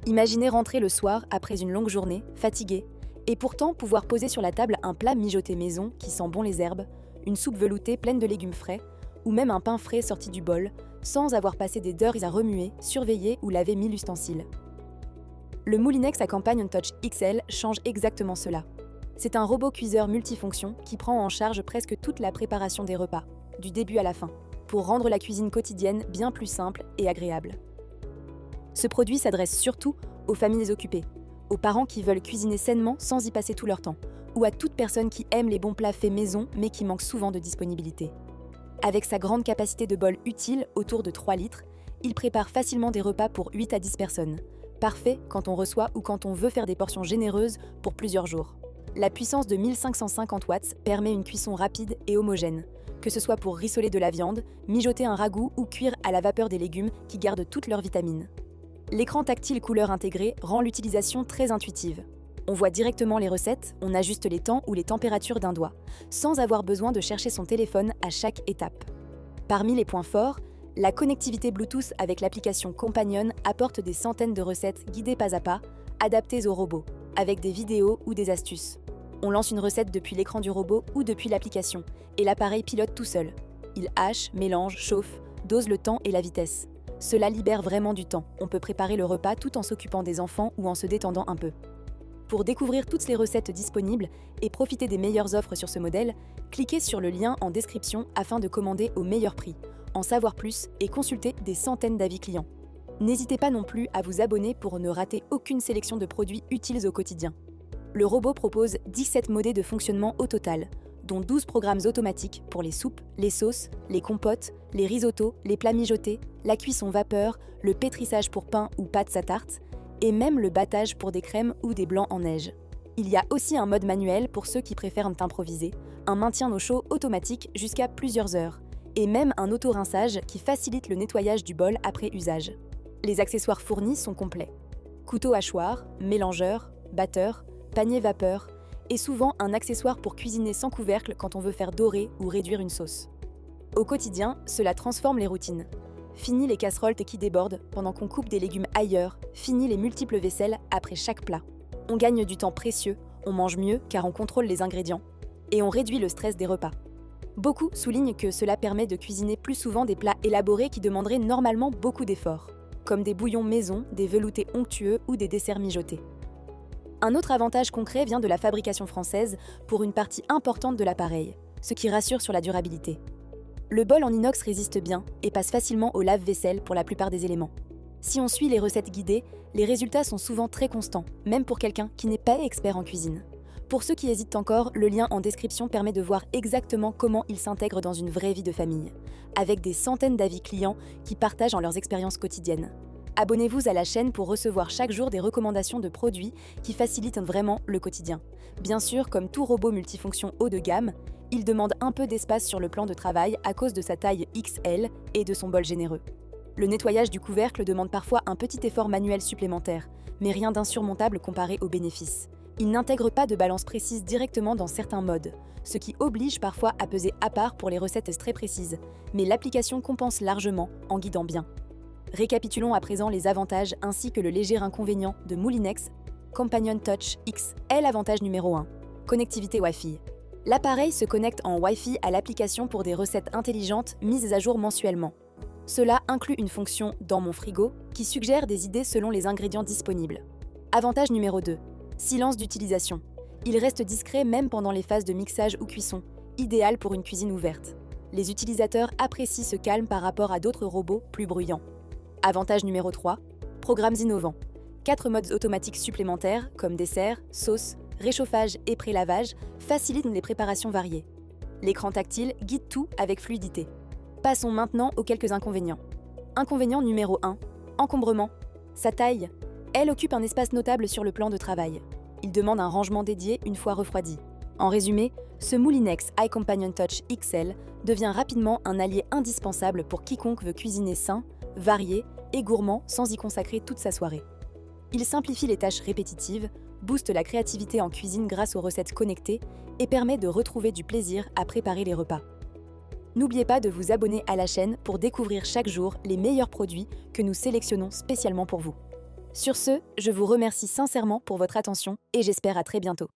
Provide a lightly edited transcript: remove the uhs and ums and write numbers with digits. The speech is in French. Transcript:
Imaginez rentrer le soir après une longue journée, fatigué, et pourtant pouvoir poser sur la table un plat mijoté maison qui sent bon les herbes, une soupe veloutée pleine de légumes frais, ou même un pain frais sorti du bol, sans avoir passé des heures à remuer, surveiller ou laver 1000 ustensiles. Le Moulinex à Companion Touch XL change exactement cela. C'est un robot cuiseur multifonction qui prend en charge presque toute la préparation des repas, du début à la fin, pour rendre la cuisine quotidienne bien plus simple et agréable. Ce produit s'adresse surtout aux familles occupées, aux parents qui veulent cuisiner sainement sans y passer tout leur temps, ou à toute personne qui aime les bons plats faits maison mais qui manque souvent de disponibilité. Avec sa grande capacité de bol utile, autour de 3 litres, il prépare facilement des repas pour 8 à 10 personnes. Parfait quand on reçoit ou quand on veut faire des portions généreuses pour plusieurs jours. La puissance de 1550 watts permet une cuisson rapide et homogène, que ce soit pour rissoler de la viande, mijoter un ragoût ou cuire à la vapeur des légumes qui gardent toutes leurs vitamines. L'écran tactile couleur intégré rend l'utilisation très intuitive. On voit directement les recettes, on ajuste les temps ou les températures d'un doigt, sans avoir besoin de chercher son téléphone à chaque étape. Parmi les points forts, la connectivité Bluetooth avec l'application Companion apporte des centaines de recettes guidées pas à pas, adaptées au robot, avec des vidéos ou des astuces. On lance une recette depuis l'écran du robot ou depuis l'application, et l'appareil pilote tout seul. Il hache, mélange, chauffe, dose le temps et la vitesse. Cela libère vraiment du temps. On peut préparer le repas tout en s'occupant des enfants ou en se détendant un peu. Pour découvrir toutes les recettes disponibles et profiter des meilleures offres sur ce modèle, cliquez sur le lien en description afin de commander au meilleur prix, en savoir plus et consulter des centaines d'avis clients. N'hésitez pas non plus à vous abonner pour ne rater aucune sélection de produits utiles au quotidien. Le robot propose 17 modèles de fonctionnement au total, dont 12 programmes automatiques pour les soupes, les sauces, les compotes, les risottos, les plats mijotés, la cuisson vapeur, le pétrissage pour pain ou pâtes à tarte, et même le battage pour des crèmes ou des blancs en neige. Il y a aussi un mode manuel pour ceux qui préfèrent improviser, un maintien au chaud automatique jusqu'à plusieurs heures, et même un auto-rinçage qui facilite le nettoyage du bol après usage. Les accessoires fournis sont complets. Couteau hachoir, mélangeur, batteur, panier vapeur, et souvent un accessoire pour cuisiner sans couvercle quand on veut faire dorer ou réduire une sauce. Au quotidien, cela transforme les routines. Fini les casseroles qui débordent pendant qu'on coupe des légumes ailleurs, fini les multiples vaisselles après chaque plat. On gagne du temps précieux, on mange mieux car on contrôle les ingrédients, et on réduit le stress des repas. Beaucoup soulignent que cela permet de cuisiner plus souvent des plats élaborés qui demanderaient normalement beaucoup d'efforts, comme des bouillons maison, des veloutés onctueux ou des desserts mijotés. Un autre avantage concret vient de la fabrication française pour une partie importante de l'appareil, ce qui rassure sur la durabilité. Le bol en inox résiste bien et passe facilement au lave-vaisselle pour la plupart des éléments. Si on suit les recettes guidées, les résultats sont souvent très constants, même pour quelqu'un qui n'est pas expert en cuisine. Pour ceux qui hésitent encore, le lien en description permet de voir exactement comment il s'intègre dans une vraie vie de famille, avec des centaines d'avis clients qui partagent en leurs expériences quotidiennes. Abonnez-vous à la chaîne pour recevoir chaque jour des recommandations de produits qui facilitent vraiment le quotidien. Bien sûr, comme tout robot multifonction haut de gamme, il demande un peu d'espace sur le plan de travail à cause de sa taille XL et de son bol généreux. Le nettoyage du couvercle demande parfois un petit effort manuel supplémentaire, mais rien d'insurmontable comparé aux bénéfices. Il n'intègre pas de balance précise directement dans certains modes, ce qui oblige parfois à peser à part pour les recettes très précises, mais l'application compense largement en guidant bien. Récapitulons à présent les avantages ainsi que le léger inconvénient de Moulinex Companion Touch X est l'avantage numéro 1. Connectivité Wi-Fi. L'appareil se connecte en Wi-Fi à l'application pour des recettes intelligentes mises à jour mensuellement. Cela inclut une fonction « Dans mon frigo » qui suggère des idées selon les ingrédients disponibles. Avantage numéro 2. Silence d'utilisation. Il reste discret même pendant les phases de mixage ou cuisson, idéal pour une cuisine ouverte. Les utilisateurs apprécient ce calme par rapport à d'autres robots plus bruyants. Avantage numéro 3. Programmes innovants. 4 modes automatiques supplémentaires comme dessert, sauce, réchauffage et pré-lavage facilitent les préparations variées. L'écran tactile guide tout avec fluidité. Passons maintenant aux quelques inconvénients. Inconvénient numéro 1. Encombrement. Sa taille. Elle occupe un espace notable sur le plan de travail. Il demande un rangement dédié une fois refroidi. En résumé, ce Moulinex iCompanion Touch XL devient rapidement un allié indispensable pour quiconque veut cuisiner sain, varié et gourmand sans y consacrer toute sa soirée. Il simplifie les tâches répétitives, booste la créativité en cuisine grâce aux recettes connectées et permet de retrouver du plaisir à préparer les repas. N'oubliez pas de vous abonner à la chaîne pour découvrir chaque jour les meilleurs produits que nous sélectionnons spécialement pour vous. Sur ce, je vous remercie sincèrement pour votre attention et j'espère à très bientôt.